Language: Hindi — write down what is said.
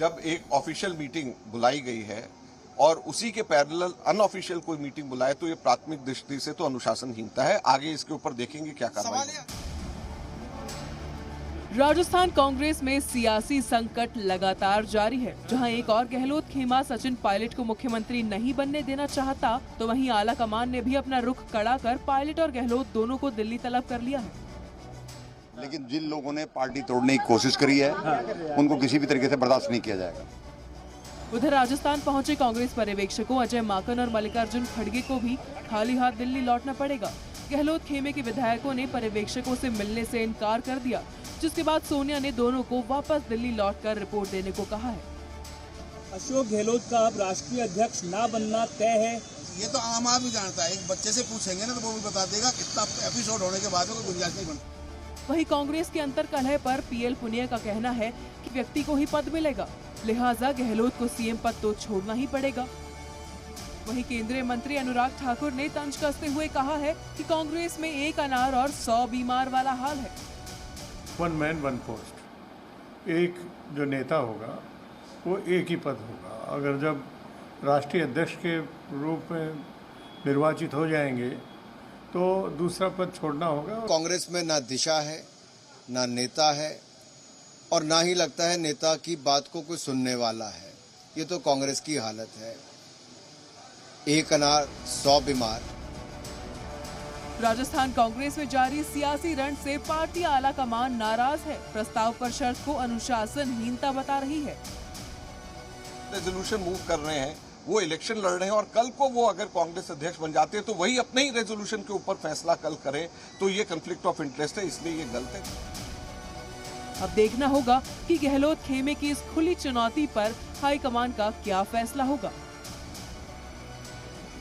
जब एक ऑफिशियल मीटिंग बुलाई गई है और उसी के पैरेलल अनऑफिशियल कोई मीटिंग बुलाए तो ये प्राथमिक दृष्टि से तो अनुशासनहीनता है। आगे इसके ऊपर देखेंगे क्या कार्रवाई होगी। राजस्थान कांग्रेस में सियासी संकट लगातार जारी है। जहां एक और गहलोत खेमा सचिन पायलट को मुख्यमंत्री नहीं बनने देना चाहता, तो वहीं आला कमान ने भी अपना रुख कड़ा कर पायलट और गहलोत दोनों को दिल्ली तलब कर लिया है। लेकिन जिन लोगों ने पार्टी तोड़ने की कोशिश करी है, उनको किसी भी तरीके से बर्दाश्त नहीं किया जाएगा। उधर राजस्थान पहुंचे कांग्रेस पर्यवेक्षकों अजय माकन और मल्लिकार्जुन खड़गे को भी खाली हाथ दिल्ली लौटना पड़ेगा। गहलोत खेमे के विधायकों ने पर्यवेक्षकों से मिलने से इनकार कर दिया, जिसके बाद सोनिया ने दोनों को वापस दिल्ली लौटकर रिपोर्ट देने को कहा है। अशोक गहलोत का अब राष्ट्रीय अध्यक्ष ना बनना तय है। ये तो आम आदमी जानता है। एक बच्चे से पूछेंगे ना तो वो भी बता देगा। कितना एपिसोड होने के बाद कोई गुंजाइश नहीं बनती। वहीं कांग्रेस के अंतर कलह पर पीएल पुनिया का कहना है कि व्यक्ति को ही पद मिलेगा, लिहाजा गहलोत को सीएम पद तो छोड़ना ही पड़ेगा। वहीं केंद्रीय मंत्री अनुराग ठाकुर ने तंज कसते हुए कहा है कि कांग्रेस में एक अनार और 100 बीमार वाला हाल है। वन मैन वन पोस्ट, एक जो नेता होगा वो एक ही पद होगा। अगर जब राष्ट्रीय अध्यक्ष के रूप में निर्वाचित हो जाएंगे तो दूसरा पद छोड़ना होगा। कांग्रेस में ना दिशा है, ना नेता है और ना ही लगता है नेता की बात को कोई सुनने वाला है। ये तो कांग्रेस की हालत है। एक अनार 100 बीमार। राजस्थान कांग्रेस में जारी सियासी रण से पार्टी आला कमान नाराज है। प्रस्ताव पर शर्त को अनुशासनहीनता बता रही है। रेजोल्यूशन मूव कर रहे हैं, वो इलेक्शन लड़ रहे हैं और कल को वो अगर कांग्रेस अध्यक्ष बन जाते हैं तो वही अपने ही रेजोल्यूशन के ऊपर फैसला कल करें, तो ये कॉन्फ्लिक्ट ऑफ इंटरेस्ट है, इसलिए ये गलत है। अब देखना होगा कि गहलोत खेमे की इस खुली चुनौती पर हाईकमान का क्या फैसला होगा।